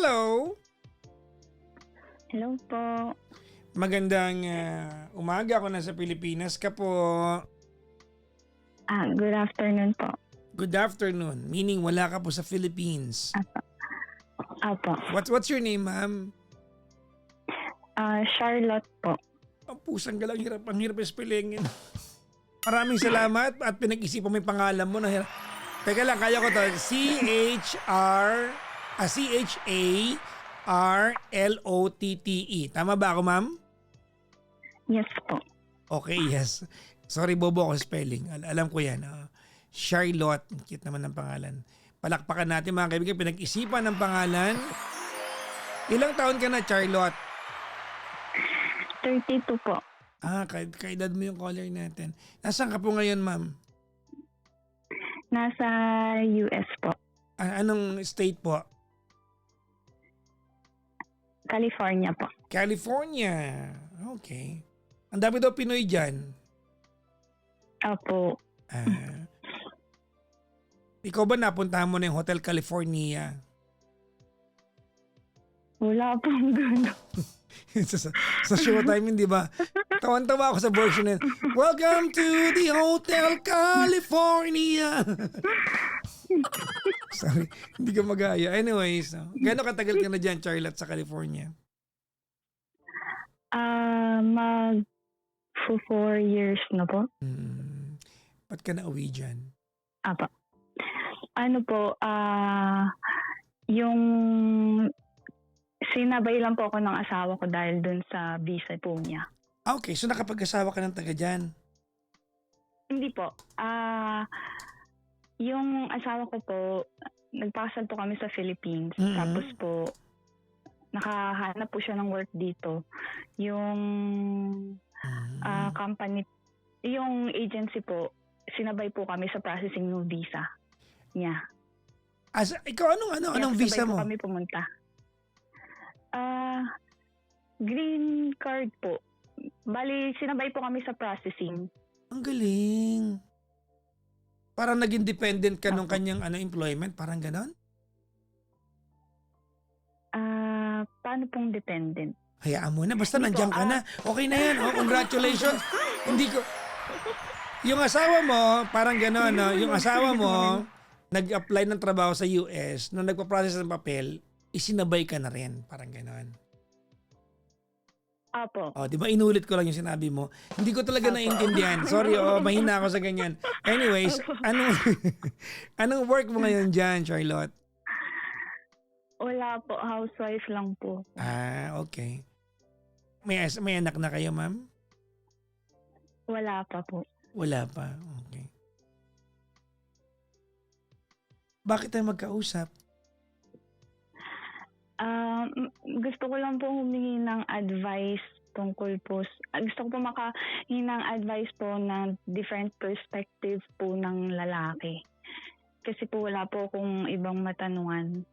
Hello! Hello po. Magandang umaga. Ako nasa Pilipinas ka po. Good afternoon po. Good afternoon. Meaning wala ka po sa Philippines. Apo. What's your name, ma'am? Charlotte po. Ang pusang galang hirap. Ang hirap spellingin. Maraming salamat at pinag-isipan mo yung pangalan mo. Teka lang, kaya ko to. C-H-A-R-L-O-T-T-E. Tama ba ako, ma'am? Yes po. Okay, yes. Sorry, bobo ako sa spelling. Alam ko yan. Charlotte. Cute naman ng pangalan. Palakpakan natin mga kaibigan. Pinag-isipan ng pangalan. Ilang taon ka na, Charlotte? 32 po. Kaedad mo yung caller natin. Nasaan ka po ngayon, ma'am? Nasa US po. Anong state po? California po. California. Okay. Ang dami daw Pinoy dyan. Opo. Ikaw ba napuntahan mo na yung Hotel California? Wala pong gano'n. sa showtime, hindi ba? Tawan-tawa ako sa version na yun. Welcome to the Hotel California. Sorry, hindi ka mag-aya. Anyways, gano'ng katagal ka na dyan, Charlotte, sa California? Mag 4 years na po. Ba't ka na-uwi dyan? Apo. Ano po, yung sinabay lang po ako ng asawa ko dahil dun sa visa po niya. Okay, so nakapag-asawa ka ng taga dyan? Hindi po. Yung asawa ko po, nagpakasal po kami sa Philippines. Mm-hmm. Tapos po, nakahanap po siya ng work dito. Yung company, yung agency po, sinabay po kami sa processing ng visa niya. Ikaw, anong visa mo? Sabay po kami pumunta. Green card po. Bali, sinabay po kami sa processing. Ang galing. Parang naging dependent ka nung kanyang employment? Parang ganon? Paano pong dependent? Hayaan mo na. Basta nandiyan ka na. Okay na yan. Congratulations. Hindi ko... Yung asawa mo, parang ganon. No? Yung asawa mo, nag-apply ng trabaho sa US. Nung nagpa-process ng papel, isinabay ka na rin. Parang ganon. Apo. Di ba inulit ko lang yung sinabi mo? Hindi ko talaga naiintindihan. Sorry, mahina ako sa ganyan. Anyways, anong work mo ngayon dyan, Charlotte? Wala po, housewife lang po. Okay. May anak na kayo, ma'am? Wala pa po. Wala pa, okay. Bakit tayo magkausap? Gusto ko lang po humingi ng advice tungkol po. Gusto ko po makahingi ng advice po ng different perspective po ng lalaki. Kasi po wala po akong ibang matanungan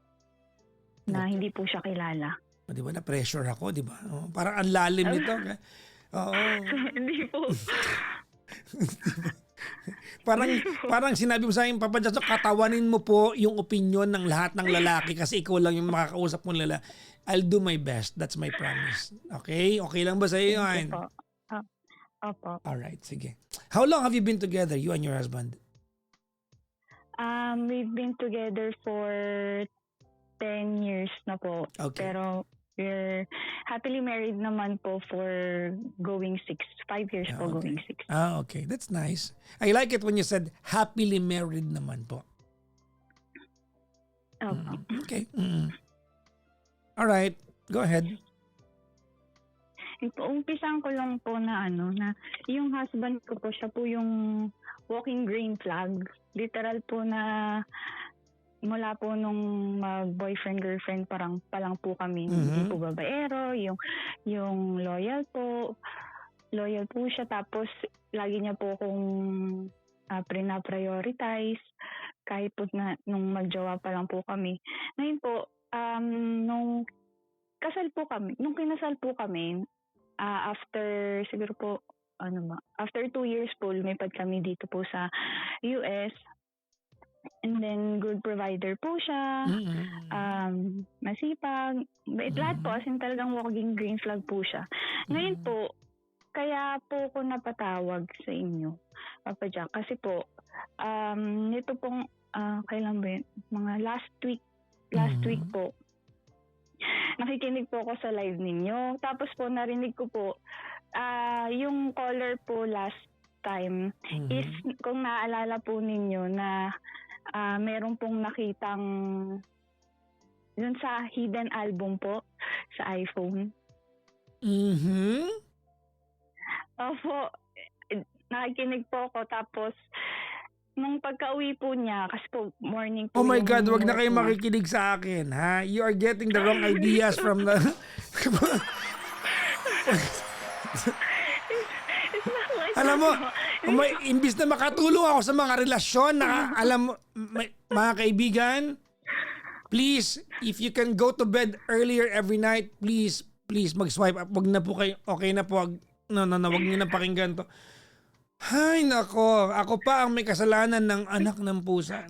na hindi po siya kilala. Di ba na-pressure ako, di ba? Parang ang lalim nito. Oo. Hindi po. Parang sinabi mo sa akin, Papa Jaso, katawanin mo po yung opinion ng lahat ng lalaki kasi ikaw lang yung makakausap mong lalaki. I'll do my best. That's my promise. Okay? Okay lang ba sa iyo yan? Opo. Alright, sige. How long have you been together, you and your husband? We've been together for 10 years na po. Okay. Pero we're happily married naman po for going 5 years po Okay. going 6. Okay. That's nice. I like it when you said happily married naman po. Opo. Okay. Alright. Go ahead. Umpisan ko lang po na na yung husband ko po, siya po yung walking green flag. Literal po na mula po nung mag-boyfriend-girlfriend pa lang po kami. Hindi po babaero, yung loyal po siya. Tapos lagi niya po akong prina-prioritize kahit po na nung magjowa pa lang po kami. Ngayon po, nung kinasal po kami, after siguro po, after 2 years po, lumipad kami dito po sa US. And then, good provider po siya. Masipag. Lahat po, as in talagang walking green flag po siya. Ngayon po, kaya po ko napatawag sa inyo, Papa Jack. Kasi po, nito pong, kailan ba yun? Mga last week po, nakikinig po ako sa live ninyo. Tapos po, narinig ko po, yung caller po last time is, kung naaalala po ninyo na meron pong nakitang dun sa hidden album po sa iPhone. Opo, nakikinig po ako. Tapos, nung pagka-uwi po niya, kasi po morning po. Oh my yung God, wag na work kayo niya. makikinig sa akin, ha? You are getting the wrong ideas from the... Alam mo, imbis na makatulong ako sa mga relasyon, alam mo, mga kaibigan, please, if you can go to bed earlier every night, please mag-swipe up. Wag na po kayo, okay na po, wag niyo na pakinggan to. Ay, nako, ako pa ang may kasalanan ng anak ng pusa.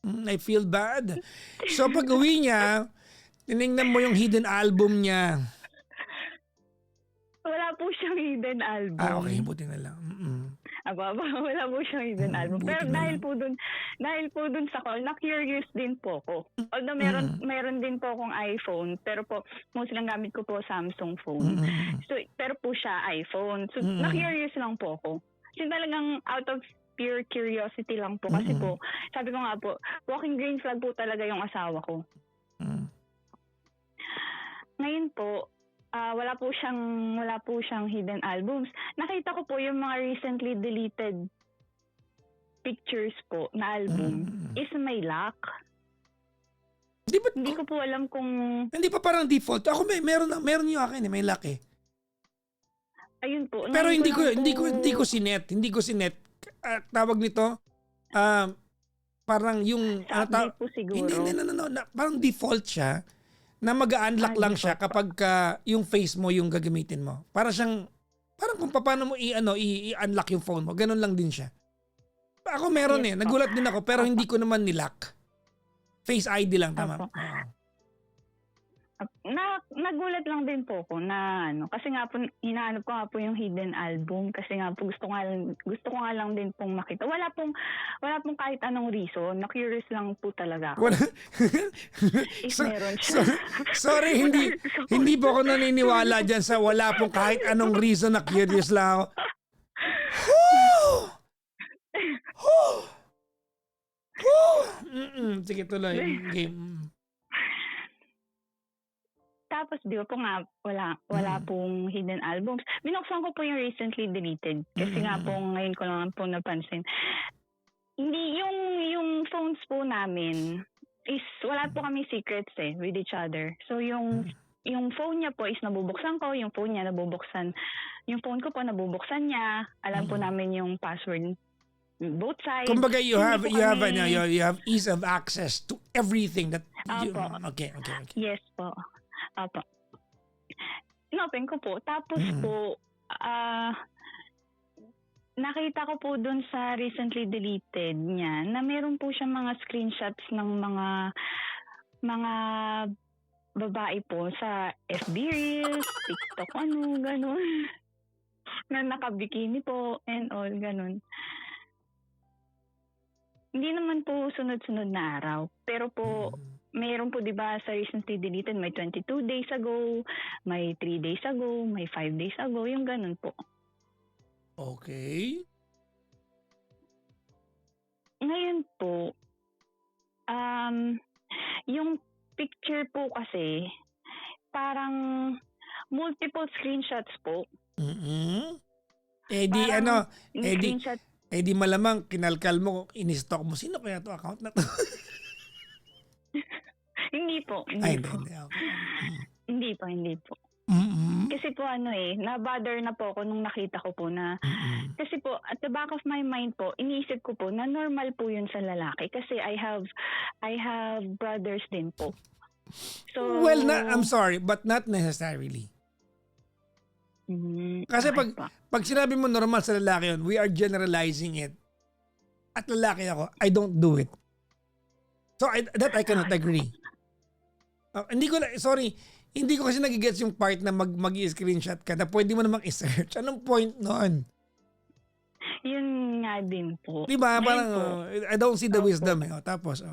I feel bad. So pag uwi niya, tinignan mo yung hidden album niya. Wala po siyang hidden album. Okay, buti na lang. Wala po siyang hidden album. Buti Pero na dahil po dun sa call, na-curious din po ko. Although meron din po akong iPhone, pero po, most lang gamit ko po Samsung phone. So, pero po siya iPhone. So, na-curious lang po ako. Kasi talagang out of pure curiosity lang po. Kasi po, sabi ko nga po, walking green flag po talaga yung asawa ko. Ngayon po, wala po siyang hidden albums. Nakita ko po yung mga recently deleted pictures po na album is may lock. Hindi ko po alam kung... Hindi pa parang default. Ako meron yung akin, may lock eh. Ayun po. Pero hindi ko sinet. Hindi ko sinet. Tawag nito, parang yung... update po siguro. Hindi, parang default siya na mag-unlock lang siya kapag yung face mo yung gagamitin mo. Parang kung paano mo i-unlock yung phone mo. Ganun lang din siya. Ako meron Nagulat din ako pero hindi ko naman nilock. Face ID lang, tama. Nagulat lang din po ako na kasi nga po hinahanap ko nga po yung hidden album kasi nga po gusto ko nga lang din pong makita. Wala pong kahit anong reason, na-curious lang po talaga ako. If meron siya. Sorry, hindi po ako naniniwala diyan sa wala pong kahit anong reason, na curious lang ako. Sige, tuloy. Game. Tapos di ba po nga wala pong hidden albums. Binuksan ko po yung recently deleted kasi nga po ngayon ko lang po napansin. Hindi yung phones po namin is wala po kami secrets with each other. So yung phone niya po is nabubuksan ko, yung phone niya nabubuksan. Yung phone ko po nabubuksan niya. Alam po namin yung password both sides. Kumbaga you have ease of access to everything that you... Okay. Yes po. Opo. Inopen ko po. Tapos po, nakita ko po dun sa recently deleted niya na meron po siyang mga screenshots ng mga babae po sa FB Reels, TikTok, ganun. Na nakabikini po and all, ganun. Hindi naman po sunod-sunod na araw. Pero po, mayroon po 'di ba sa recently deleted may 22 days ago, may 3 days ago, may 5 days ago, yung ganun po. Okay. Ngayon po, yung picture po kasi parang multiple screenshots po. Di malamang kinalkal mo, in-stalk mo. Sino kaya to account na to? Hindi po. Hindi. Okay. Hindi po. Kasi po na-bother na po ako nung nakita ko po na, kasi po at the back of my mind po, iniisip ko po na normal po yun sa lalaki kasi I have brothers din po. So, well, I'm sorry, but not necessarily. Kasi pag sinabi mo normal sa lalaki yun, we are generalizing it. at lalaki ako, I don't do it. So that I cannot agree. Hindi ko kasi nagigets yung part na mag-i-screenshot ka na pwede mo namang i-search. Anong point nun? Yun nga din po. Diba? Ngayon Parang, po, I don't see the Opo. wisdom eh. Tapos,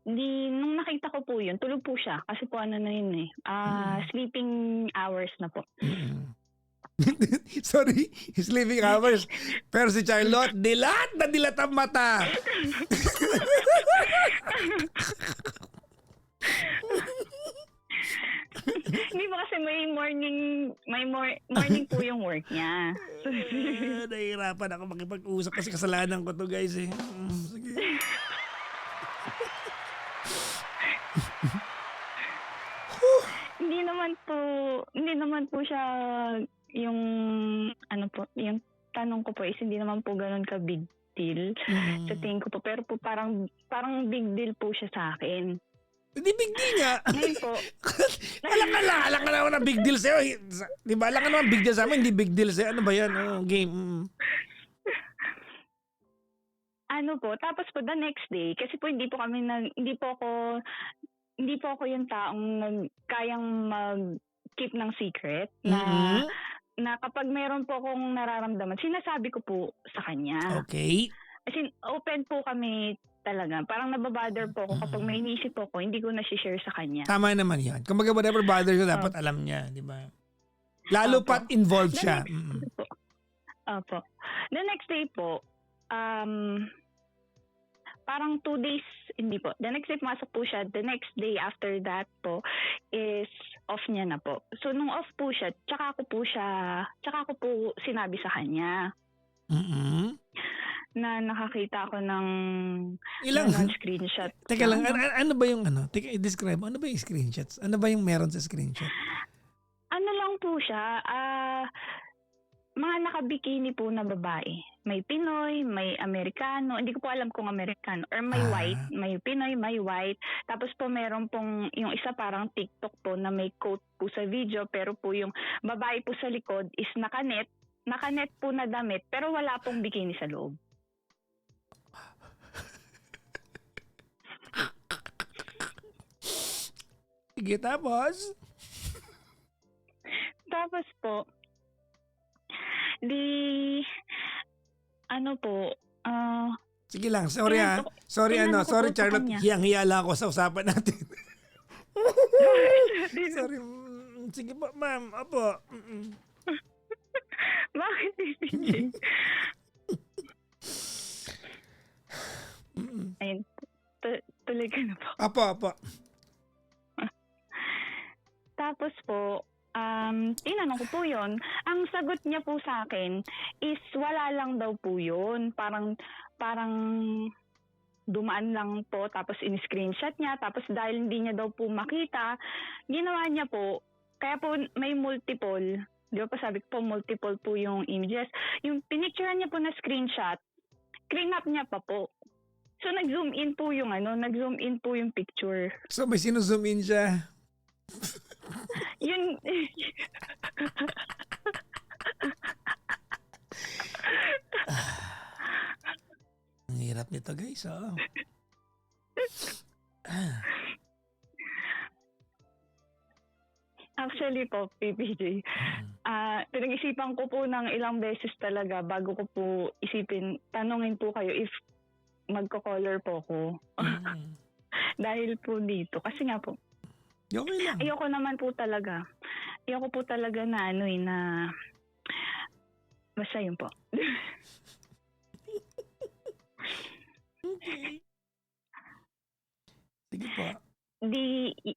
nung nakita ko po yun, tulog po siya. Kasi po ano na yun eh. Sleeping hours na po. sorry, sleeping hours. Pero si Charlotte, dilat ang mata. Hindi ba kasi morning po yung work niya. Nahihirapan ako makipag-usap kasi kasalanan ko to guys eh. Sige. Hindi naman po siya yung yung tanong ko po is hindi naman po ganun ka big deal sa tingin ko po, pero po parang big deal po siya sa akin. Hindi big deal nga. Ngayon po. Alam ka naman na big deal sa'yo. Di ba? Alam ka naman big deal sa amin, hindi big deal sa'yo. Ano ba yan? Game. Ano po, tapos po the next day, kasi po hindi po ako yung taong kayang mag-keep ng secret na kapag meron po akong nararamdaman, sinasabi ko po sa kanya. Okay. As in, open po kami talaga. Parang nababother po ako kapag may inisip po ako, hindi ko na-share sa kanya. Tama naman yan. Kung whatever bothers you, dapat alam niya. Di ba? Lalo pat involved siya. Opo. The next day po, parang 2 days, hindi po. The next day pumasok po siya. The next day after that po is off niya na po. So nung off po siya, tsaka ko po sinabi sa kanya. Na nakakita ako ng screenshot. Teka lang, ano ba yung Teka, i-describe mo. Ano ba yung screenshots? Ano ba yung meron sa screenshot? Ano lang po siya, mga nakabikini po na babae. May Pinoy, may Amerikano. Hindi ko po alam kung Amerikano. Or may white. May Pinoy, may white. Tapos po meron pong, yung isa parang TikTok po na may quote po sa video. Pero po yung babae po sa likod is nakanet po na damit. Pero wala pong bikini sa loob. Sige, tapos? Tapos po, sige lang, sorry Sorry Charlotte, hiyang-hiya lang ako sa usapan natin. Sorry. Sige po, ma'am. Apo. Bakit hindi? Ayun, tuloy ka na po. Apo. Tapos po, tinanong ko po yun. Ang sagot niya po sa akin is wala lang daw po yun. Parang dumaan lang po tapos in-screenshot niya. Tapos dahil hindi niya daw po makita, ginawa niya po, kaya po may multiple. Di ba pa sabi ko po, multiple po yung images. Yung pinicturean niya po na screenshot, clean up niya pa po. So nag-zoom in po yung picture. So may sino-zoom in siya? Yun. Ang hirap nito guys. Actually po, PPJ, pinag-isipan ko po ng ilang beses talaga bago ko po tanungin po kayo if magko-color po ko. Dahil po dito. Kasi nga po, okay lang. Ayoko po talaga na na basta yun po. Okay. Sige po.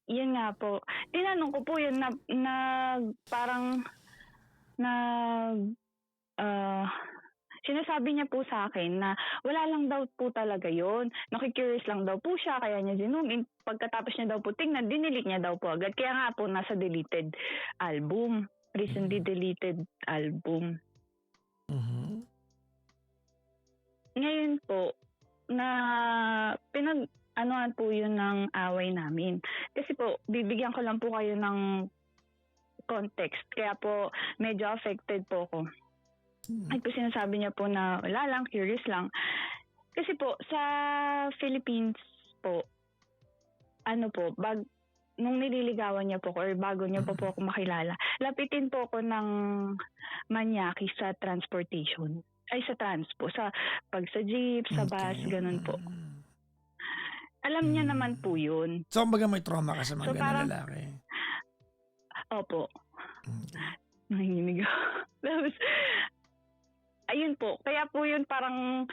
Yun nga po. Tinanong ko po yun na parang sinasabi niya po sa akin na wala lang daw po talaga yun. Nakikurious lang daw po siya, kaya niya zoom in. Pagkatapos niya daw po tingnan, dinilit niya daw po agad. Kaya nga po nasa deleted album. Recently deleted album. Ngayon po, pinag-anuhan po yun ng away namin. Kasi po, bibigyan ko lang po kayo ng context. Kaya po, medyo affected po ako. Ay po sinasabi niya po na wala lang, curious lang. Kasi po, sa Philippines po, ano po, nung nililigawan niya po ko or bago niya po ako makilala, lapitin po ako ng manyaki sa transportation. Ay, sa transpo. Pag sa jeep, sa bus, ganun po. Alam niya naman po yun. So, kumbaga may trauma ka sa mga So, ganun parang- lalaki. Opo. Okay. Nanginginig ako. Tapos, ayun po. Kaya po yun parang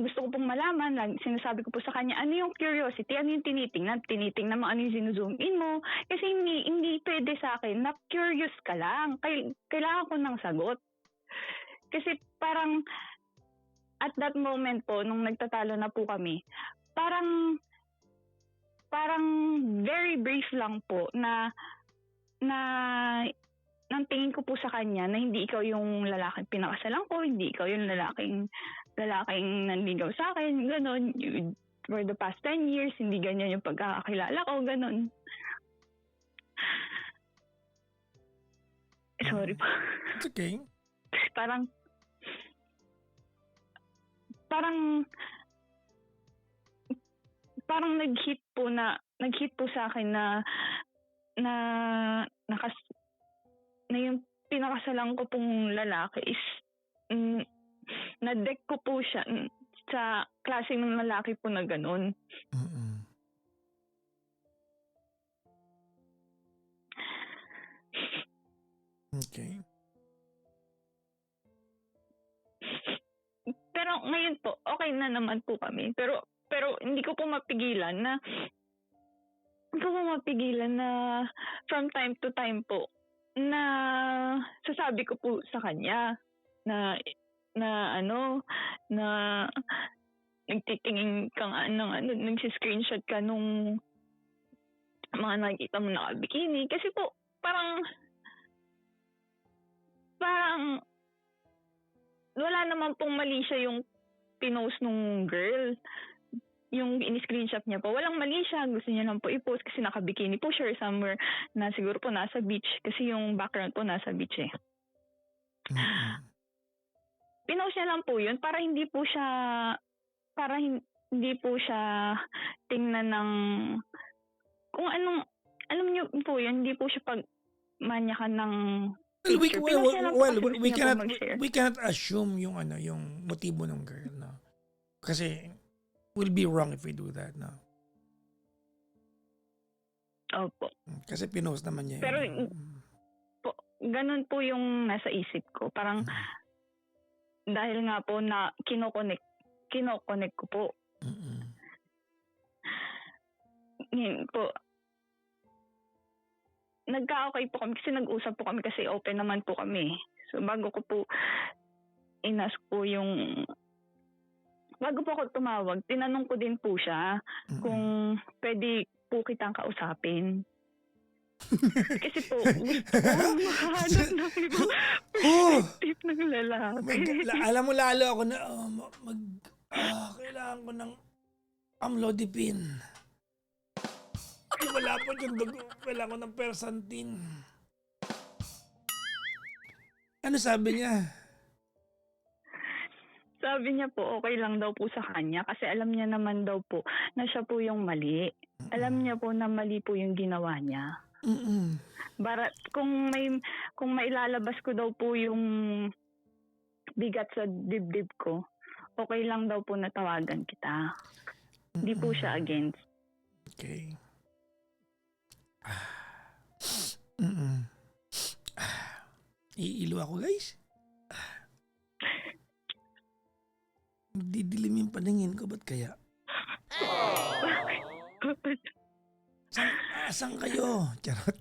gusto ko pong malaman. Sinasabi ko po sa kanya, ano yung curiosity? Ano yung tinitingnan? Tinitingnan mo ano yung sinuzoom in mo? Kasi hindi pwede sa akin na curious ka lang. Kailangan ko ng sagot. Kasi parang at that moment po, nung nagtatalo na po kami, parang very brief lang po na nang tingin ko po sa kanya na hindi ikaw yung lalaking pinakasalan ko, hindi ikaw yung lalaking nanligaw sa akin, gano'n. For the past 10 years, hindi ganyan yung pagkakakilala ko, gano'n. Sorry po. It's okay. Parang nag-hit po sa akin na yung pinakasalan ko pong lalaki is na-deck ko po siya sa klase ng lalaki po na ganun. Okay. Pero ngayon po, okay na naman po kami. Pero hindi ko po mapigilan na from time to time po na sasabi ko po sa kanya na nagtitingin ka nga nagsiscreenshot ka nung mga nakikita mo naka-bikini. Kasi po, parang wala naman pong mali siya yung pinost nung girl. Yung in-screenshot niya po, walang mali siya. Gusto niya lang po i-post kasi naka-bikini po siya or somewhere na siguro po nasa beach. Kasi yung background po nasa beach eh. Pinost niya lang po yun para hindi po siya tingnan ng kung anong, alam niyo po yun, hindi po siya pagmanyakan ng picture. Pinost niya lang po kasi gusto niya po mag-share. We cannot assume yung motibo ng girl, no? Kasi will be wrong if we do that, no? Opo. Kasi pinost naman niya. Pero ganun po yung nasa isip ko. Parang dahil nga po na kinokonek ko po. Ngayon po, nagka-okay po kami kasi nag-usap po kami kasi open naman po kami. So bago ko po inask po bago po ako tumawag, tinanong ko din po siya kung pwede po kitang kausapin. Kasi po, gusto ko makahanap ng ibang perspective ng lalaki. Alam mo lalo ako na kailangan ko ng amlodipine. Wala po yung dugo. Kailangan ko ng persantin. Ano sabi niya? Sabi niya po, okay lang daw po sa kanya kasi alam niya naman daw po na siya po yung mali. Alam niya po na mali po yung ginawa niya. Kung may lalabas ko daw po yung bigat sa dibdib ko, okay lang daw po na tawagan kita. Hindi po siya against. Okay. Iilo ako, guys. Didilim yung paningin ko, ba't kaya? Saan kayo? Charot.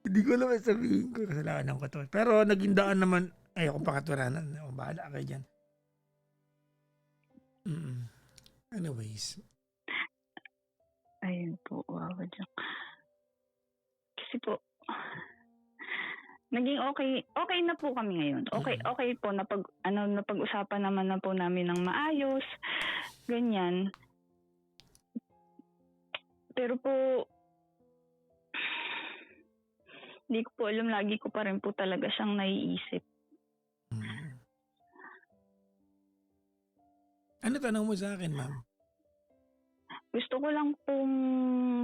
Hindi ko alam sabihin ko. Kasalanan ko to. Pero naging daan naman. Ayoko pakaturanan. Bahala kayo dyan. Anyways. Ayun po. Wow. Kasi po, naging okay na po kami ngayon. Okay po napag-usapan naman na po namin ng maayos. Ganyan. Pero po Hindi ko po alam, lagi ko pa rin po talaga siyang naiisip. Hmm. Ano tanong mo sa akin, ma'am? Gusto ko lang pong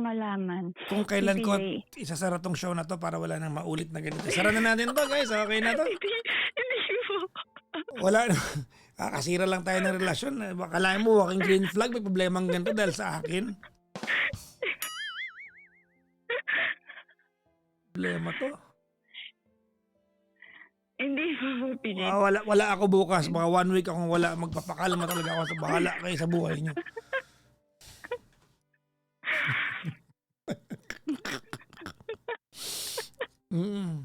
malaman. Kung kailan ko PJ. isasara tong show na to para wala nang maulit na ganito. Sara na natin to, guys. Okay na to. Hindi po. Wala na. Kasira lang tayo ng relasyon. Akalain mo, walking green flag, may problema ang ganito dahil sa akin. Problema to. Hindi po, PJ. Wala ako bukas. Baka 1 week akong wala. Magpapakalma talaga ako sa bahala kayo sa buhay niyo. Mm.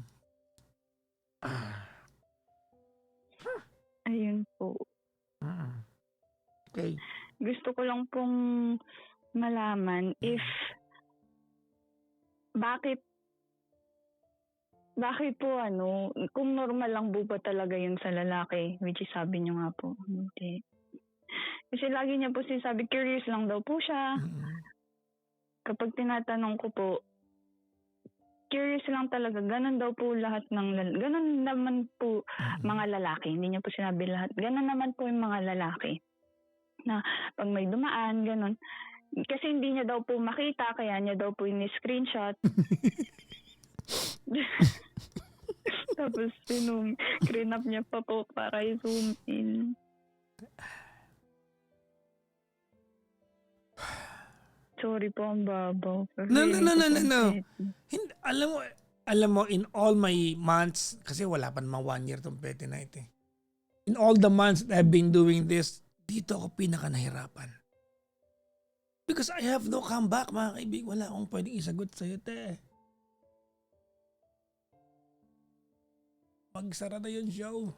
Ayun po. Okay. Gusto ko lang pong malaman if bakit po kung normal lang po ba talaga yun sa lalaki, which is sabi niyo nga po, hindi. Kasi lagi niya po sinasabi, curious lang daw po siya. Kapag tinatanong ko po, curious lang talaga, ganun daw po lahat ganun naman po mga lalaki, hindi niya po sinabi lahat, ganun naman po yung mga lalaki. Na pag may dumaan, ganun. Kasi hindi niya daw po makita, kaya niya daw po ini-screenshot. Tapos screen up niya pa po para i-zoom in. Sorry po, ang babaw. No. Hindi, alam mo, in all my months, kasi wala pa naman 1 year tong Petty Night eh. In all the months that I've been doing this, dito ako pinaka nahirapan. Because I have no comeback, mga kaibig. Wala akong pwedeng isagot sa'yo, te. Magsara na yun show.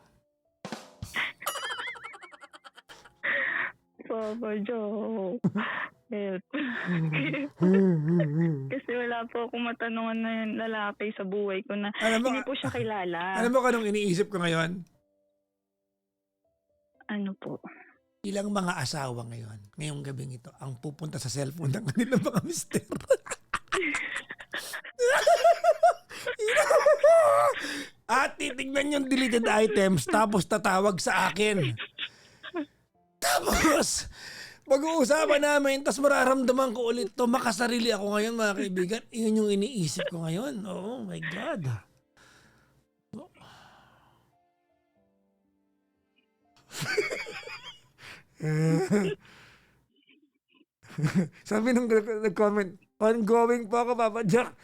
Papa Joe. Help. Kasi wala po akong matanungan na yung lalaki sa buhay ko na hindi po siya kilala. Alam mo kung anong iniisip ko ngayon? Ano po? Ilang mga asawa ngayong gabing ito, ang pupunta sa cellphone ng kanilang mga mister. At titignan yung deleted items tapos tatawag sa akin. Tapos, mag-uusapan namin, tapos mararamdaman ko ulit to, makasarili ako ngayon, mga kaibigan. Iyon yung iniisip ko ngayon. Oh my God. Sabi nung nag-comment, ongoing po ako, Papa Jack.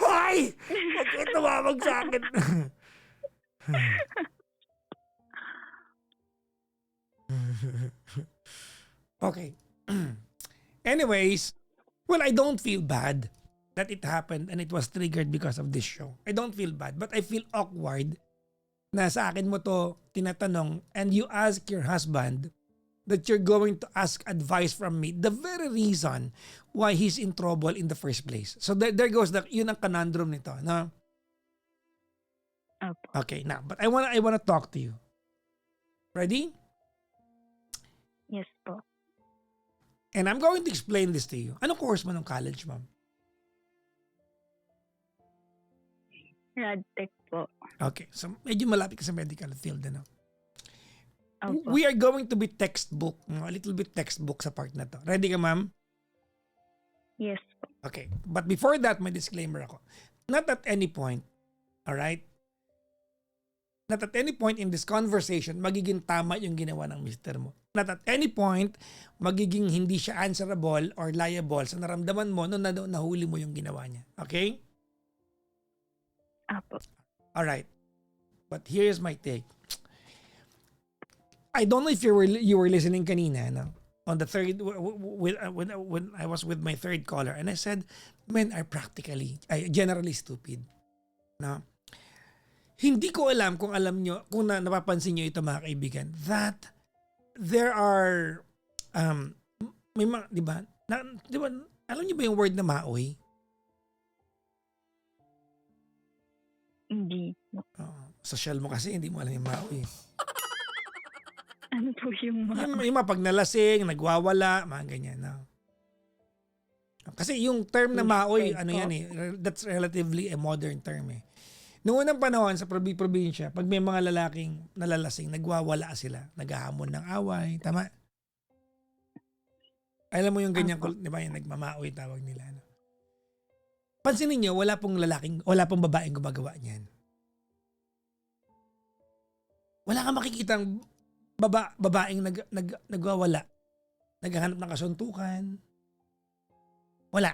Hoy! Huwag kayo tumawag sa akin. Okay. Anyways, well, I don't feel bad that it happened and it was triggered because of this show. I don't feel bad, but I feel awkward na sa akin mo to tinatanong and you ask your husband that you're going to ask advice from me, the very reason why he's in trouble in the first place. So there goes yun ang conundrum nito, no? Okay, now, but I wanna talk to you. Ready? Yes po. And I'm going to explain this to you. Anong course mo nung college, ma'am? Radtech po. Okay, so medyo malapit ka sa medical field, ano? Opo. We are going to be textbook, a little bit textbook sa part na to. Ready ka, ma'am? Yes po. Okay, but before that, may disclaimer ako. Not at any point, alright? Not at any point in this conversation, magiging tama yung ginawa ng mister mo. Not at any point, magiging hindi siya answerable or liable sa naramdaman mo nung nahuli mo yung ginawa niya. Okay? Apo. Alright. But here's my take. I don't know if you were listening kanina, no? On the third, when I was with my third caller, and I said, men are generally stupid. No? Hindi ko alam kung napapansin nyo ito, mga kaibigan, that there are, may mga, di ba, alam niyo ba yung word na maoy? Hindi. Social mo kasi, hindi mo alam yung maoy. Ano po yung Yung mga pag nalasing, nagwawala, mga ganyan. No? Kasi yung term na maoy, ano yan eh, that's relatively a modern term eh. Noong unang panahon sa probinsya, pag may mga lalaking nalalasing, nagwawala sila. Naghahamon ng away. Tama? Alam mo yung ganyan, Apo. di ba? Yung nagmamaoy tawag nila. No? Pansinin nyo, wala pong babaeng gumagawa niyan. Wala kang makikitang babaeng nagwawala. Naghahanap ng kasuntukan. Wala.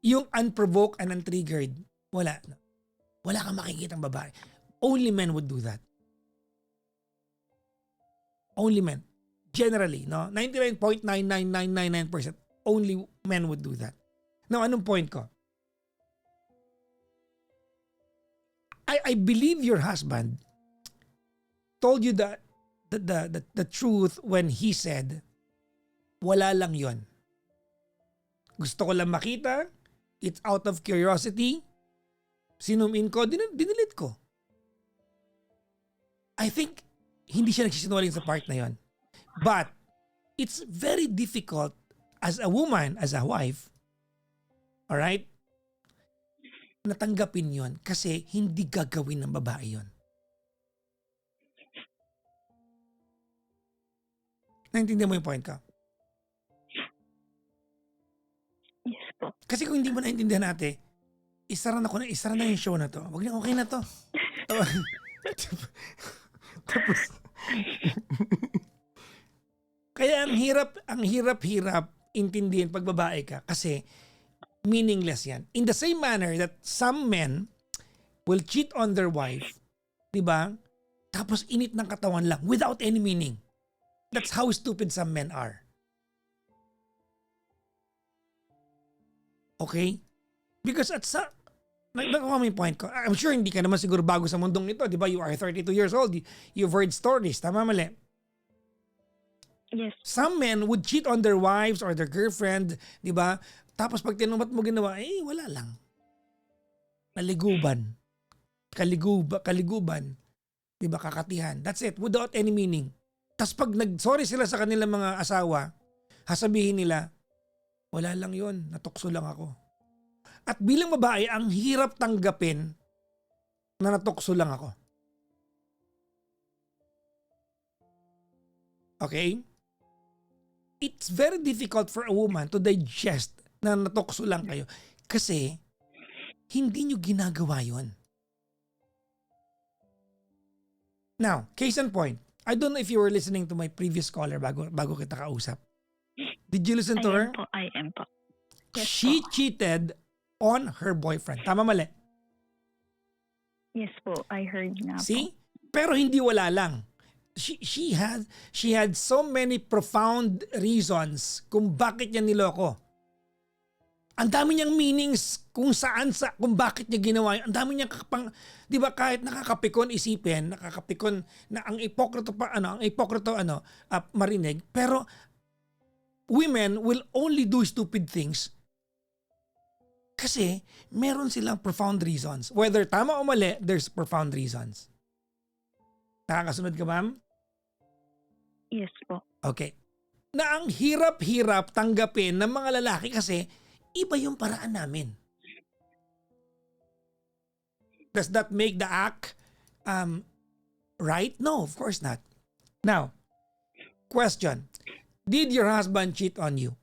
Yung unprovoked and untriggered, wala. Wala kang makikitang babae. Only men would do that. Only men. Generally, no? 99.99999% only men would do that. Now, anong point ko? I believe your husband told you the truth when he said, wala lang yon. Gusto ko lang makita. It's out of curiosity. Sinum in ko, dinilit ko. I think hindi siya nagsisinungaling sa part na yon. But it's very difficult as a woman, as a wife, alright, natanggapin yon kasi hindi gagawin ng babae yon. Naintindihan mo yung point ko? Yes po. Kasi kung hindi mo naintindihan natin, isara na yung show na to. Wag na, okay na to. Tapos, kaya ang hirap intindihin pag babae ka kasi meaningless yan. In the same manner that some men will cheat on their wife, di ba? Tapos init ng katawan lang without any meaning. That's how stupid some men are. Okay? Because nakuha mo yung point ko. I'm sure hindi ka naman siguro bago sa mundong ito. Di ba? You are 32 years old. You've heard stories. Tama, mali? Yes. Some men would cheat on their wives or their girlfriend. Di ba? Tapos pag tinumat mo ginawa, wala lang. Kaliguban. Di ba? Kakatihan. That's it. Without any meaning. Tapos pag nag-sorry sila sa kanilang mga asawa, sasabihin nila, wala lang yon, natukso lang ako. At bilang babae, ang hirap tanggapin na natukso lang ako. Okay? It's very difficult for a woman to digest na natukso lang kayo. Kasi, hindi nyo ginagawa yon. Now, case in point. I don't know if you were listening to my previous caller bago kita kausap. Did you listen to her? I am po. Yes She po. cheated on her boyfriend. Tama, mali? Yes po, I heard nga po. See? Pero hindi wala lang. She had so many profound reasons kung bakit niya niloko. Ang dami niyang meanings kung bakit niya ginawa yun. Ang dami niyang di ba kahit nakakapikon isipin, nakakapikon na ang ipokrito marinig, pero women will only do stupid things kasi meron silang profound reasons. Whether tama o mali, there's profound reasons. Nakakasunod ka, ma'am? Yes po. Okay. Na ang hirap-hirap tanggapin ng mga lalaki kasi iba yung paraan namin. Does that make the act right? No, of course not. Now, question. Did your husband cheat on you?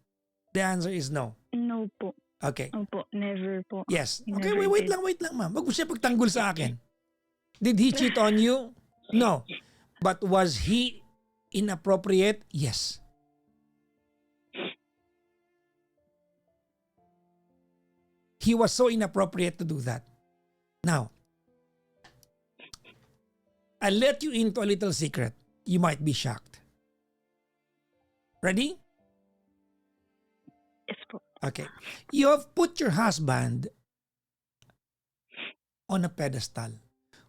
The answer is no. No po. Okay. Opo, never po. Yes. He Okay, never wait did. lang ma'am. Wag mo siya pagtanggol sa akin. Did he cheat on you? No. But was he inappropriate? Yes. He was so inappropriate to do that. Now, I'll let you into a little secret. You might be shocked. Ready? Yes po. Okay. You have put your husband on a pedestal.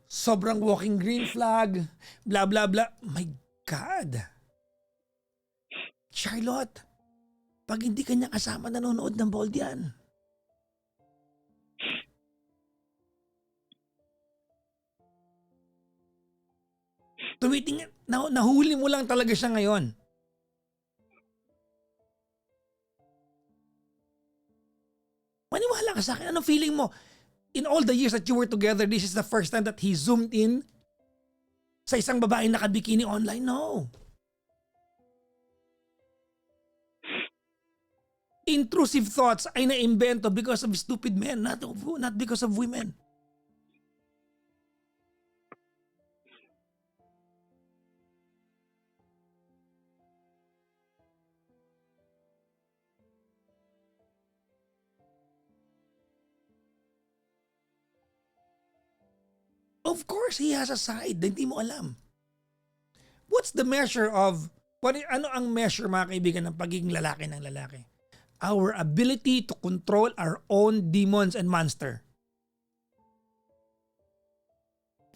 Sobrang walking green flag, blah, blah, blah. My God. Charlotte, pag hindi ka niya kasama, nanonood ng bold yan. Tumitingin, nahuli mo lang talaga siya ngayon. Maniwala ka sa akin. Anong feeling mo? In all the years that you were together, this is the first time that he zoomed in sa isang babae nakabikini online? No. Intrusive thoughts ay naimbento because of stupid men, not because of women. Of course, he has a side na hindi mo alam. What's the measure of, ano ang measure mga kaibigan ng pagiging lalaki ng lalaki? Our ability to control our own demons and monster.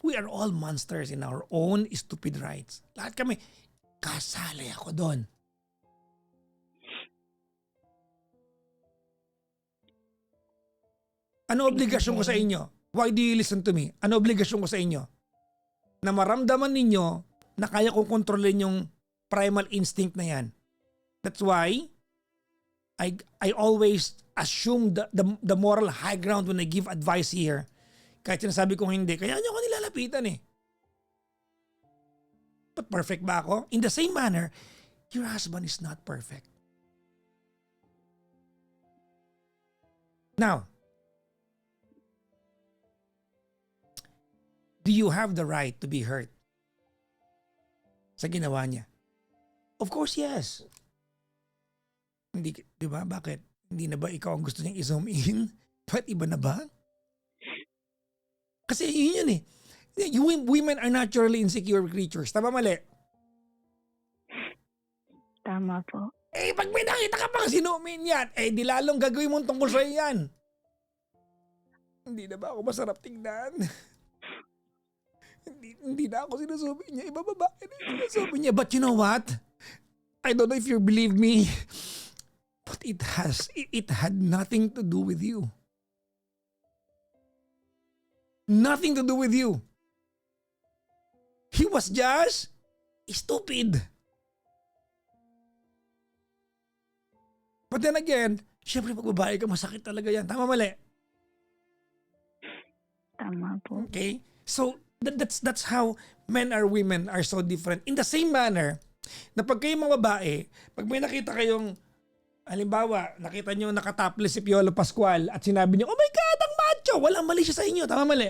We are all monsters in our own stupid rights. Lahat kami, kasali ako doon. Ano obligasyon ko sa inyo? Why do you listen to me? Ano obligasyon ko sa inyo? Na maramdaman ninyo na kaya kong kontrolin yung primal instinct na yan. That's why I always assume the moral high ground when I give advice here. Kahit sinasabi kong hindi, kaya nyo ako nilalapitan eh. But perfect ba ako? In the same manner, your husband is not perfect. Now, do you have the right to be hurt sa ginawa niya? Of course, yes. Hindi, di ba? Bakit? Hindi na ba ikaw ang gusto niyang i-zoom in? Ba't iba na ba? Kasi yun eh. Women are naturally insecure creatures. Tama mali? Tama po. Eh, pag may nakita ka pang sinumin yan, eh, di lalong gagawin mong tungkol sa'yo yan. Hindi na ba ako masarap tingnan? Hindi na ako sinusubi niya. Iba babae na sinusubi niya. But you know what? I don't know if you believe me. But it had nothing to do with you. Nothing to do with you. He was just stupid. But then again, syempre pag babae ka, masakit talaga yan. Tama mali? Tama po. Okay? So, that's how men or women are so different. In the same manner, na pag kayo mga babae, pag may nakita kayong, halimbawa, nakita nyo nakatopless si Piolo Pascual at sinabi nyo, oh my God, ang macho! Walang mali siya sa inyo. Tama mali?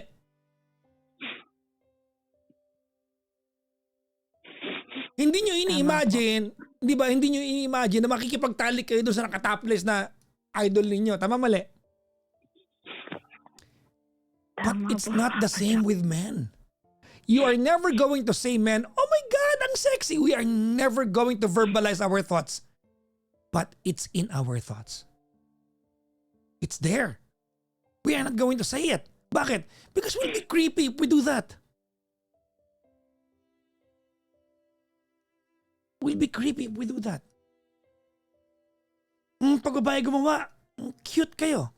Hindi nyo ini-imagine, di ba, hindi nyo ini-imagine na makikipagtalik kayo doon sa nakatopless na idol ninyo. Tama mali? But it's not the same with men. You are never going to say, men, oh my God, ang sexy. We are never going to verbalize our thoughts. But it's in our thoughts. It's there. We are not going to say it. Bakit? Because we'll be creepy if we do that. We'll be creepy if we do that. Pag babae gumawa, cute kayo.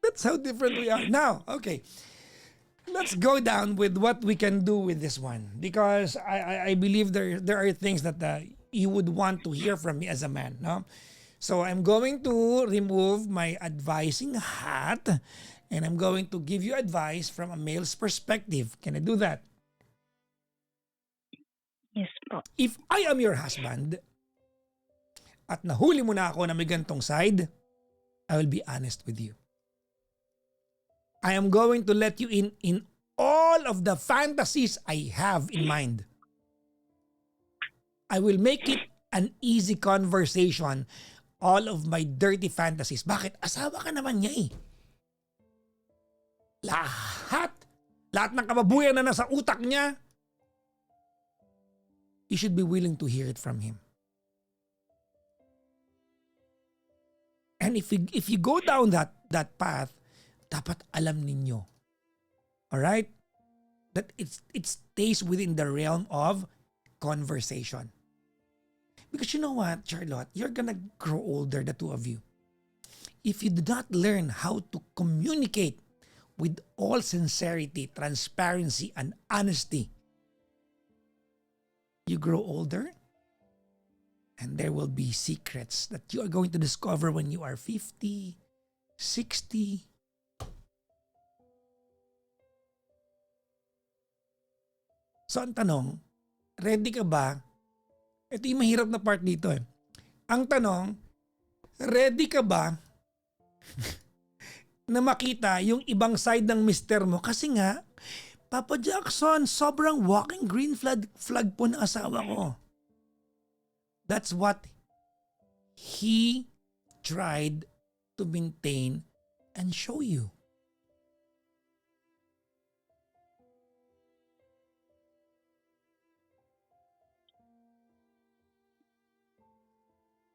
That's how different we are. Now, okay. Let's go down with what we can do with this one. Because I believe there are things that you would want to hear from me as a man. No? So I'm going to remove my advising hat and I'm going to give you advice from a male's perspective. Can I do that? Yes po. If I am your husband at nahuli mo na ako na may gantong side, I will be honest with you. I am going to let you in all of the fantasies I have in mind. I will make it an easy conversation, all of my dirty fantasies. Bakit? Asawa ka naman niya eh. Lahat ng kababuyan na nasa utak niya, you should be willing to hear it from him. And if you go down that path, dapat alam ninyo. Alright? That it stays within the realm of conversation. Because you know what, Charlotte? You're gonna grow older, the two of you. If you do not learn how to communicate with all sincerity, transparency, and honesty, you grow older, and there will be secrets that you are going to discover when you are 50, 60. So ang tanong, ready ka ba? Ito yung mahirap na part dito eh. Ang tanong, ready ka ba na makita yung ibang side ng mister mo? Kasi nga, Papa Jackson, sobrang walking green flag po ng asawa ko. That's what he tried to maintain and show you.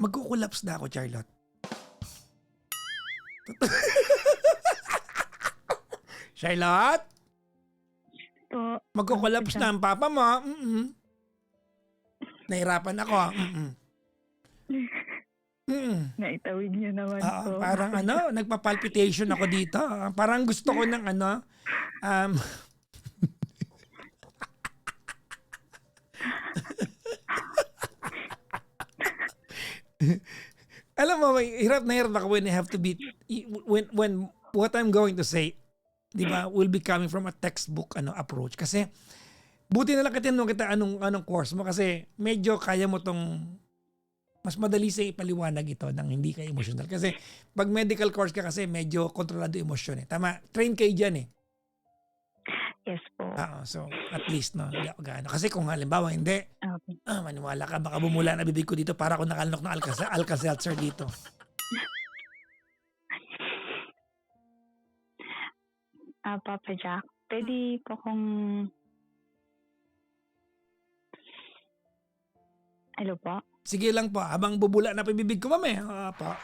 Magkukulaps na ako, Charlotte. Charlotte? Po. Magkukulaps na ang papa mo. Nahirapan ako. Naitawid niyo naman po. Parang nagpa-palpitation ako dito. Parang gusto ko ng alam mo, hirap na hirap ako when I have to be, when what I'm going to say, di ba, will be coming from a textbook approach. Kasi, buti na lang tinanong kita anong course mo kasi medyo kaya mo tong mas madali sa ipaliwanag ito nang hindi ka emotional. Kasi pag medical course ka kasi medyo kontrolado emosyon eh. Tama, train kayo dyan eh. Yes po. So at least no, hindi ako gaano. Kasi kung halimbawa hindi, Okay. maniwala ka, baka bumula na bibig ko dito para ako nakalunok ng Alka-Seltzer dito. Papa Jack, pwede po kung... Hello po? Sige lang po, habang bubula na pa bibig ko, mamaya. Po.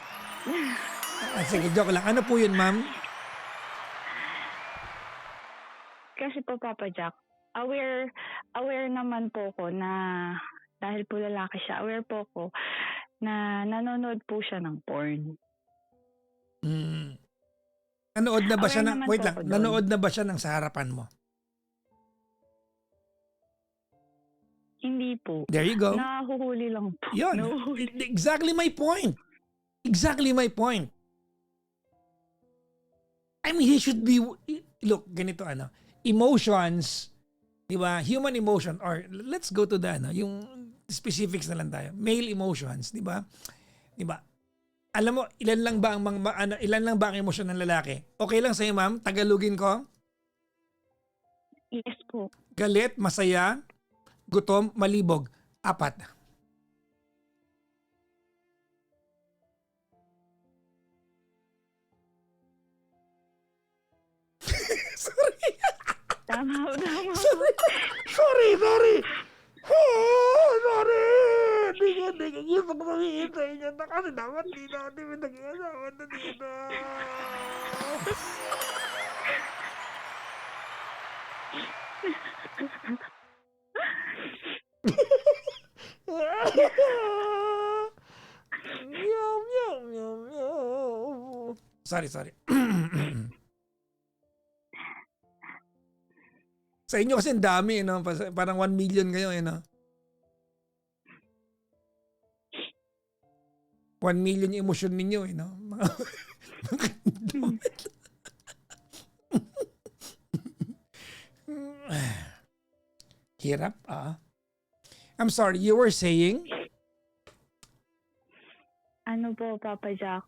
Sige, joke lang. Ano po yun, ma'am? Kasi po, Papa Jack, aware naman po ko na dahil po lalaki siya, aware po ko na nanonood po siya ng porn. Nanood na ba siya ng, naman wait po lang, ako doon. nanood na ba siya ng sa harapan mo? Hindi po. There you go. Nahuhuli lang po. Yun. Nahuhuli. Exactly my point. Exactly my point. I mean, he should be, look, ganito emotions, di ba? Human emotion, or let's go to the, yung specifics na lang tayo. Male emotions, di ba? Di ba? Alam mo, ilan lang ba ang emosyon ng lalaki? Okay lang sa'yo, ma'am? Tagalogin ko? Yes po. Galit, masaya, gutom, malibog. 4. Sorry. Tama. Sorry. Oh, sorry. Hindi. Gusto ko sabihin sa inyo na kasi dapat di natin may nag-iasawa na dito. Meow. Sorry. Sa inyo kasi ang dami, parang 1 million kayo, 1 million yung emosyon ninyo, Hirap, I'm sorry, you were saying? Ano po, Papa Jack?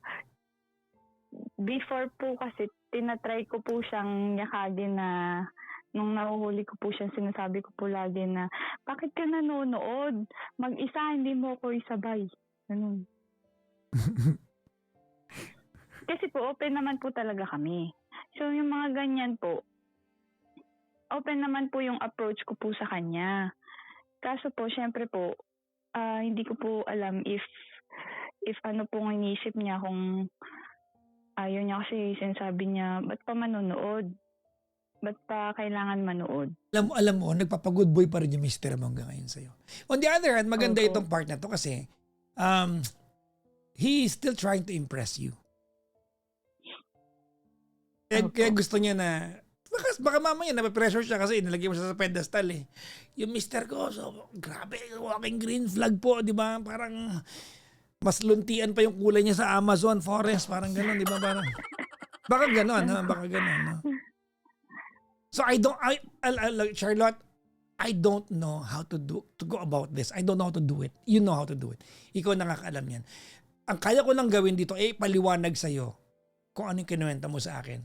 Before po kasi, tinatry ko po siyang yakagin na nung nahuhuli ko po siya, sinasabi ko po lagi na, bakit ka nanonood? Mag-isa, hindi mo ako isabay. Ganun. Kasi po, open naman po talaga kami. So, yung mga ganyan po, open naman po yung approach ko po sa kanya. Kaso po, syempre po, hindi ko po alam if ano pong inisip niya kung ayaw niya kasi sinasabi niya, ba't pa manonood? Ba't pa kailangan manood? Alam mo, nagpapagood boy pa rin yung mister mo hanggang ngayon sa'yo. On the other hand, maganda Opo. itong part na to kasi he is still trying to impress you. Kaya gusto niya na, baka mamaya nape-pressure siya kasi nilagyan mo siya sa pedestal eh. Yung mister ko, so grabe, walking green flag po, di ba? Parang mas luntian pa yung kulay niya sa Amazon forest, parang gano'n, di ba? Parang Baka gano'n, ha? Baka gano'n, no? So Charlotte, I don't know how to go about this. I don't know how to do it. You know how to do it. Ikaw nakakaalam yan. Ang kaya ko lang gawin dito paliwanag sa'yo kung ano yung kinuwenta mo sa akin.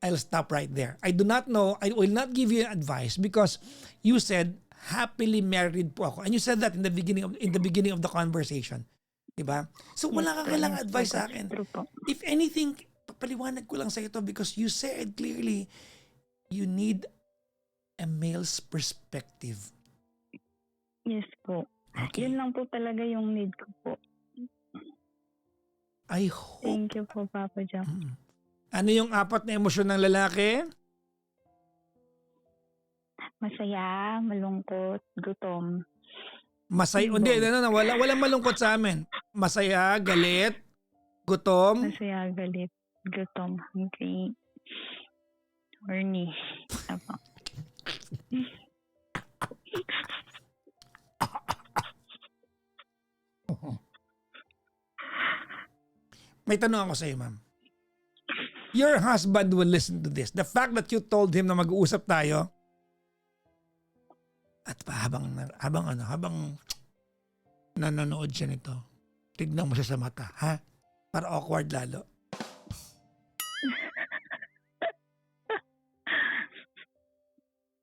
I'll stop right there. I do not know. I will not give you advice because you said happily married po ako. And you said that in the beginning of the conversation. Diba? So wala kang kailangang advice sa akin. If anything, papaliwanag ko lang sa ito because you said clearly you need a male's perspective. Yes po. Okay. Yun lang po talaga yung need ko po. I hope. Thank you po, Papa Jack. Ano yung 4 na emosyon ng lalaki? Masaya, malungkot, gutom. Hindi, walang malungkot sa amin. Masaya, galit, gutom. Masaya, galit, gutom, hungry, horny. Apa. May tanong ako sa iyo, ma'am. Your husband will listen to this. The fact that you told him na mag-uusap tayo at habang nanonood siya nito, tignan mo siya sa mata, ha? Para awkward lalo.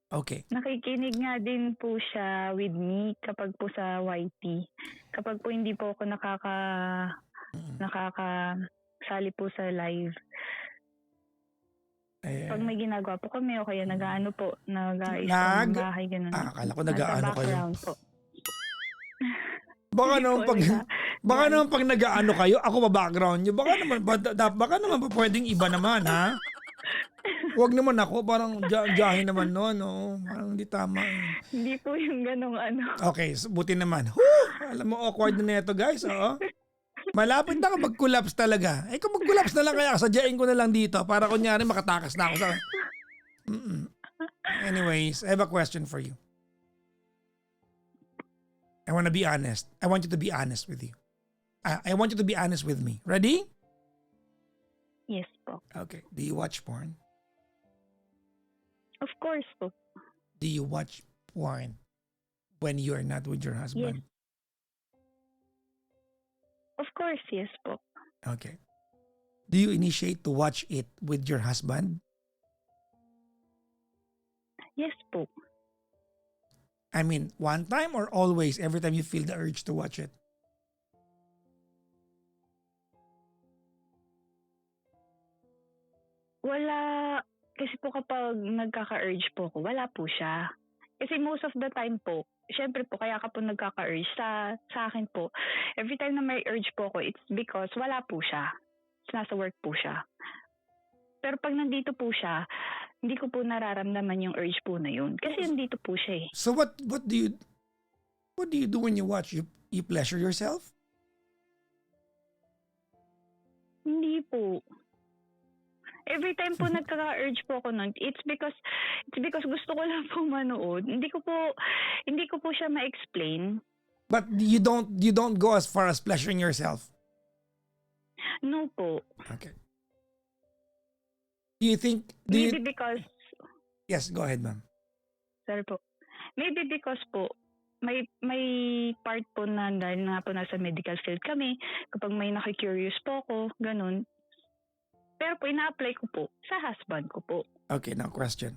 Okay. Nakikinig nga din po siya with me kapag po sa YT. Kapag po hindi po ako nakakasali po sa live. Pag may ginagawa po kami o kaya nag-aano po, nag-aayos ng bahay, ganun. Akala ko nag-aano kayo. Po. Baka naman pag nag-aano kayo, ako ba background nyo? Baka naman pa pwedeng iba naman, ha? Huwag naman ako, parang jahin naman noon, no? Parang hindi tama. Hindi po yung ganong ano. Okay, so buti naman. Alam mo, awkward na ito, guys, oo? Malapit na ako mag-collapse talaga. Kung mag-collapse na lang kaya, sadyain ko na lang dito para kunyari makatakas na ako sa... Anyways, I have a question for you. I want to be honest. I want you to be honest with you. I want you to be honest with me. Ready? Yes po. Okay. Do you watch porn? Of course po. Do you watch porn when you are not with your husband? Yes. Of course, yes po. Okay. Do you initiate to watch it with your husband? Yes po. I mean, one time or always, every time you feel the urge to watch it? Wala. Kasi po kapag nagkaka-urge po ako, wala po siya. Kasi most of the time po, syempre po, kaya ka po nagkaka-urge sa akin po. Every time na may urge po ako, it's because wala po siya. Nasa work po siya. Pero pag nandito po siya, hindi ko po nararamdaman yung urge po na yun. Kasi nandito po siya eh. So what do you do when you watch? You pleasure yourself? Hindi po. Every time po nagkaka-urge po ako nun, it's because gusto ko lang po manood. Hindi ko po siya ma-explain. But you don't go as far as pleasuring yourself? No po. Okay. Because... Yes, go ahead, ma'am. Sorry po. Maybe because po, may part po na dahil nga po nasa medical field kami, kapag may nakikurious po ako, ganun. Pero po, ina-apply ko po sa husband ko po. Okay, now question.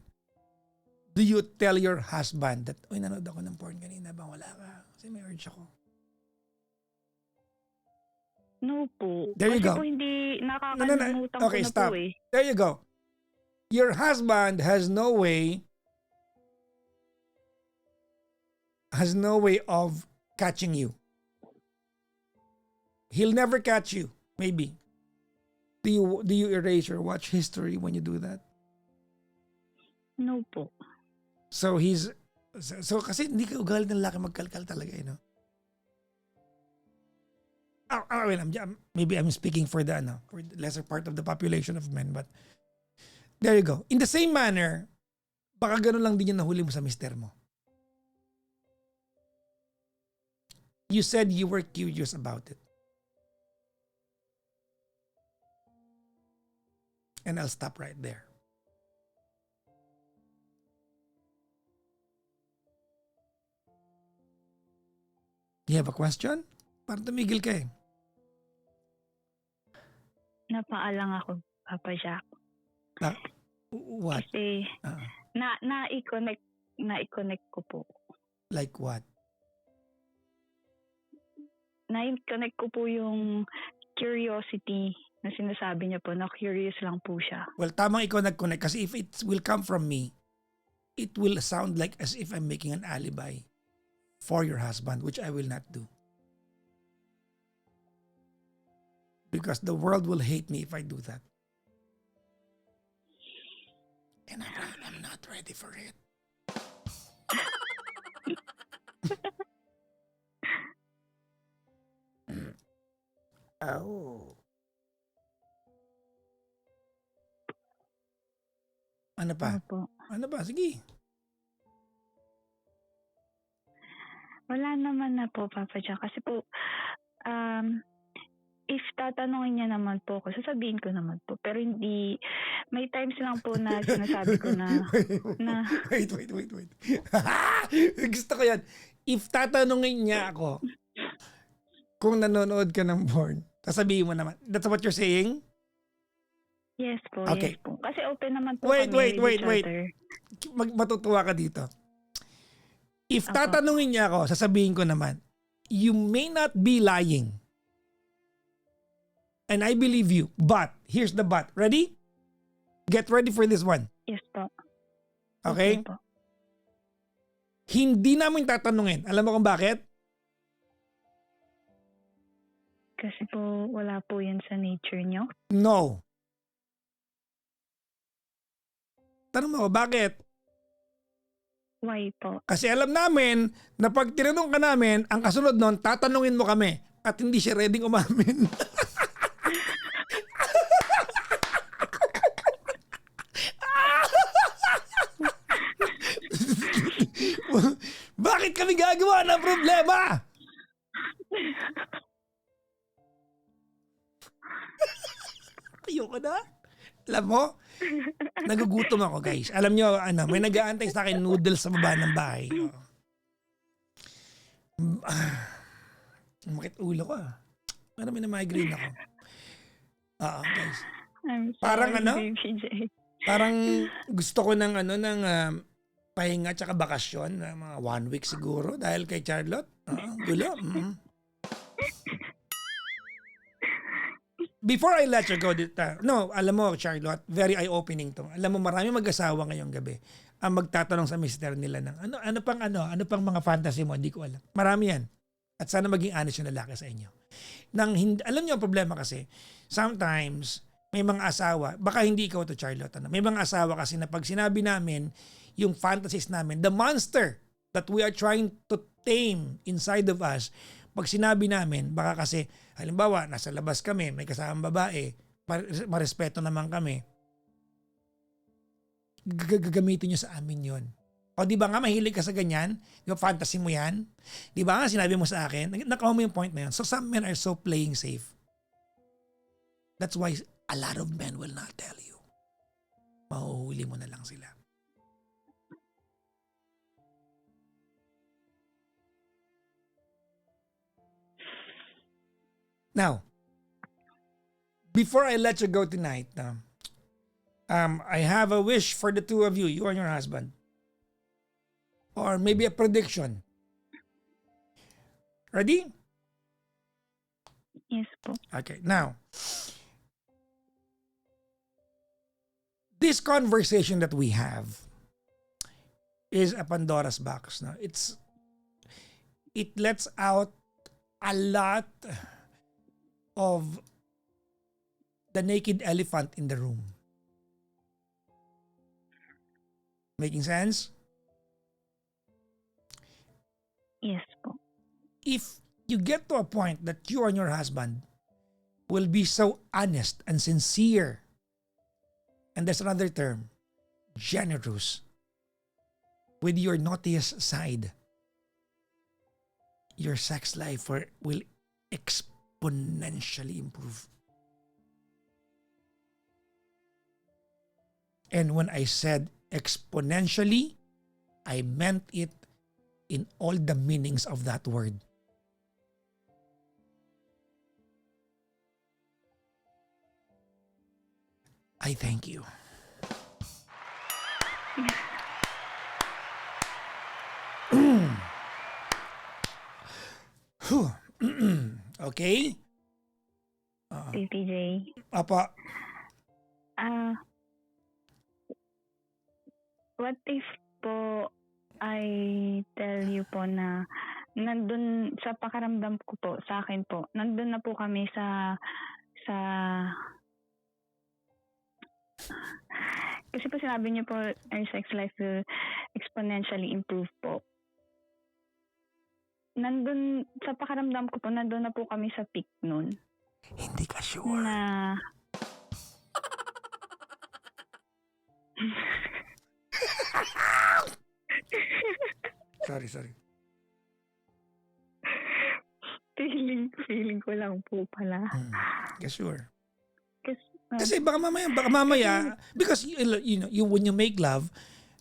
Do you tell your husband that, uy, nanood ako ng porn kanina, bang wala ka? Kasi may urge ako. No po. There you Kasi go. po hindi nakakalimutan Okay, ko na stop. po eh. There you go. Your husband has no way of catching you. He'll never catch you, maybe. Do you erase your watch history when you do that? No po. So kasi hindi ka ugali ng lalaki magkalkal talaga, no? Maybe I'm speaking for the lesser part of the population of men, but there you go. In the same manner, baka ganun lang din yung nahuli mo sa mister mo. You said you were curious about it. And I'll stop right there. You have a question? Parang tumigil ka eh. Napaalang ako, Papa Jack. What? Kasi na-connect ko po. Like what? Na-connect ko po yung curiosity na sinasabi niya po, na curious lang po siya. Well, tamang ikaw nag-connect kasi if it will come from me, it will sound like as if I'm making an alibi for your husband, which I will not do. Because the world will hate me if I do that. And I'm not ready for it. Oh. Ano pa? Opo. Ano ba? Sige. Wala naman na po, Papa Jack. Kasi po, if tatanungin niya naman po ako, sasabihin ko naman po. Pero hindi, may times lang po na sinasabi ko na... Wait. Gusto ko yan. If tatanungin niya ako kung nanonood ka ng porn, sasabihin mo naman. That's what you're saying? Yes po, Okay. yes po. Kasi open naman po Wait. kami with each other. Matutuwa ka dito. If tatanungin niya ako, sasabihin ko naman, you may not be lying. And I believe you. But, here's the but. Ready? Get ready for this one. Yes po. Okay? Po. Hindi namin tatanungin. Alam mo kung bakit? Kasi po, wala po yan sa nature niyo. No. Tanong mo, bakit? Why po? Kasi alam namin na pag tinanong ka namin, ang kasunod nun, tatanungin mo kami. At hindi siya ready umamin. Bakit kami gagawa ng problema? Ayoko na. Alam mo, nagugutom ako guys. Alam nyo, may nag-aantay sa akin noodles sa baba ng bahay. Makit ulo ko ah. Parang may na-migraine ako. Guys. I'm sorry, Parang PJ. Parang gusto ko ng pahinga tsaka bakasyon, mga 1 week siguro dahil kay Charlotte. Gulo. Before I let you go, alam mo Charlotte, very eye-opening to. Alam mo marami mag-asawa ngayong gabi ang magtatanong sa mister nila ng ano pang mga fantasy mo, hindi ko alam. Marami yan. At sana maging honest yung lalaki sa inyo. Alam niyo ang problema kasi, sometimes may mga asawa, baka hindi ikaw to Charlotte, may mga asawa kasi na pag sinabi namin yung fantasies namin, the monster that we are trying to tame inside of us, pag sinabi namin, baka kasi, halimbawa, nasa labas kami, may kasamang babae, marespeto naman kami, gagamitin nyo sa amin yon. O di ba nga, mahilig ka sa ganyan? Di ba, fantasy mo yan? Di ba nga, sinabi mo sa akin, nakuha mo yung point na yun. So some men are so playing safe. That's why a lot of men will not tell you. Mahuhuli mo na lang sila. Now, before I let you go tonight, I have a wish for the two of you and your husband. Or maybe a prediction. Ready? Yes po. Okay, now, this conversation that we have is a Pandora's box. No? It lets out a lot of the naked elephant in the room. Making sense? Yes po. If you get to a point that you and your husband will be so honest and sincere, and there's another term, generous, with your naughtiest side, your sex life will exponentially improve. And when I said exponentially, I meant it in all the meanings of that word. I thank you. Okay? Titi J. Apa, Ah, what if po I tell you po na nandun sa pakaramdam ko po, sa akin po, nandun na po kami sa kasi po sinabi niyo po our sex life will exponentially improve po. Nandun sa pakaramdam ko po, nandun na po kami sa peak nun hindi ka sure. na Sorry. feeling ko lang po pala. Ka sure. Kasi, Kasi baka mamaya, because you know, when you make love,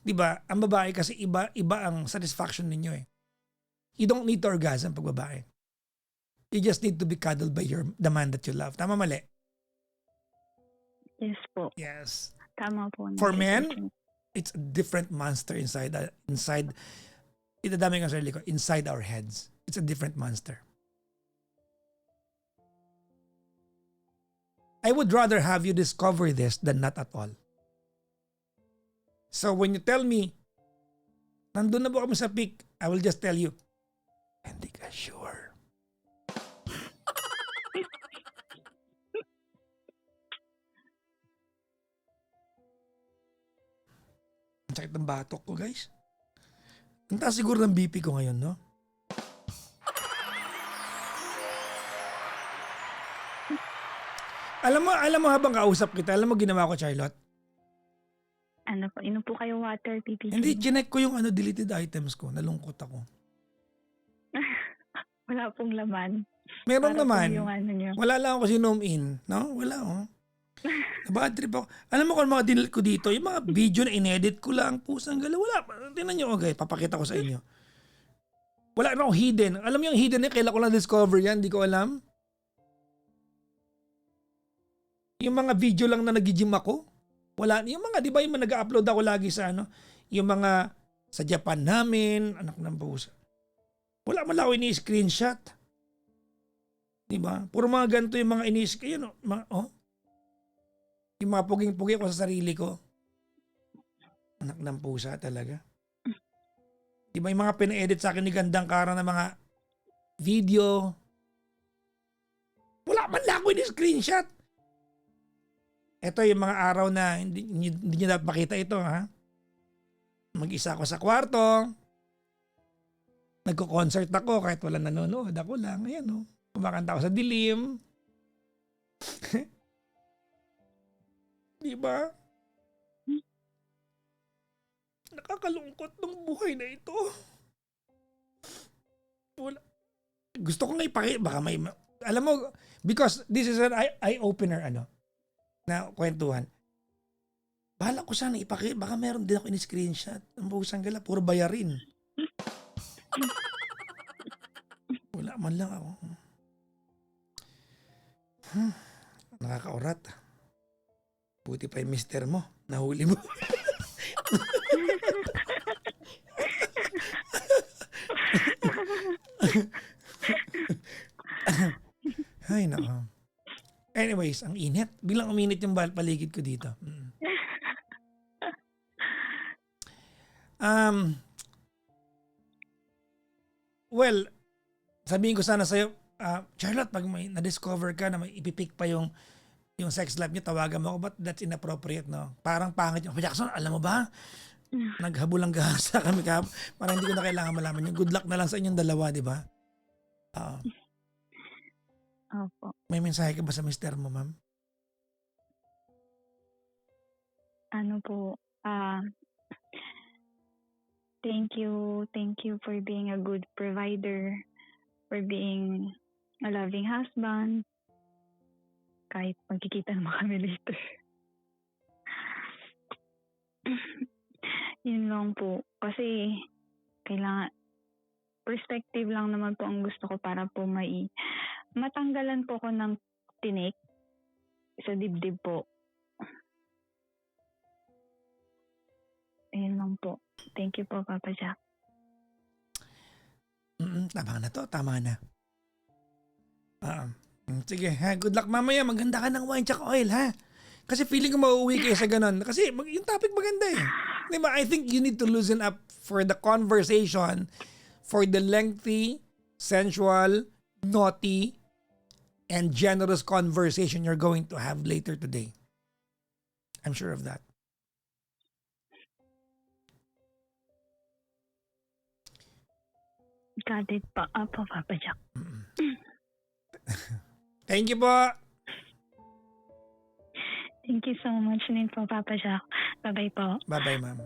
'di ba? Ang babae kasi iba ang satisfaction ninyo eh. You don't need to orgasm pag babae. You just need to be cuddled by the man that you love. Tama mali? yes po. Yes. Tama po. For men, it's a different monster inside itadami ko sa sarili ko, inside our heads. It's a different monster. I would rather have you discover this than not at all. So when you tell me, nandun na po kami sa peak, I will just tell you, hindi ka sure. Ang sakit ng batok ko, guys. Ang taas siguro ng BP ko ngayon, no? Alam mo habang kausap kita, alam mo ginawa ko, Charlotte? Ano po, inom po kayo water, PPC. Hindi, chinek ko yung deleted items ko. Nalungkot ako. Wala pong laman. Meron Para naman. po yung ano nyo. Wala lang ako sinom in. No? Wala, oh. Bad trip ako. Alam mo kung mga dinil ko dito, yung mga video na inedit ko lang, pusang gala. Wala. Tingnan nyo, okay. Papakita ko sa inyo. Wala na akong hidden. Alam mo yung hidden na kailan ko lang discover yan? Di ko alam. Yung mga video lang na nag-gym ako. Wala. Yung mga, di ba yung nag-upload ako lagi sa yung mga sa Japan namin, anak ng pusa. Wala man lang ako ini-screenshot. Di ba? Puro mga ganito yung mga ini-screenshot. Yung mga puging-pugi ko sa sarili ko. Anak ng pusa talaga. Di ba yung mga pina-edit sa akin ni Gandang Kara na mga video. Wala man lang ako ini-screenshot. Ito yung mga araw na hindi nyo dapat makita ito, ha? Mag-isa ako sa kwarto. Nagko-concert ako kahit wala nanonood. Ako lang. Ayan, oh. Kumakanta ako sa dilim. Di ba? Nakakalungkot ng buhay na ito. Wala. Gusto ko nga ipakita. Baka may... Alam mo, because this is an eye-opener, na kwentuhan. Bahala ko sana ipakita. Baka meron din ako in-screenshot. Ang busang gala, puro bayarin. Wala man lang ako. Nakakaurat. Buti pa yung mister mo. Nahuli mo. Ay, nako. Anyways, ang init. Bilang uminit yung paligid ko dito. Well, sabihin ko sana sa'yo, Charlotte, pag may na-discover ka na may ipipick pa yung sex life niyo, tawagan mo ako, but that's inappropriate, no? Parang pangit yung, Jackson, alam mo ba? Naghabulang gahasa kami kahapon. Parang hindi ko na kailangan malaman yung good luck na lang sa inyong dalawa, di ba? Opo. May mensahe ka ba sa mister mo, ma'am? Ano po, thank you for being a good provider, for being a loving husband. Kahit magkikita naman kami later. Yun lang po. Kasi kailangan, perspective lang naman po ang gusto ko para po matanggalan po ko ng tinik sa dibdib po. Ayun lang po. Thank you po, Papa Jack. Tama na to, tama na. Sige ha, good luck mamaya. Maganda ka ng wine tsaka oil ha. Kasi feeling ko mauuwi kayo sa ganun. Kasi yung topic maganda eh. Diba? I think you need to loosen up for the conversation, for the lengthy, sensual, naughty, and generous conversation you're going to have later today. I'm sure of that. Got it po. Apo, Papa Jack. Thank you po. Thank you so much din po, Papa Jack. Bye-bye po. Bye-bye, ma'am.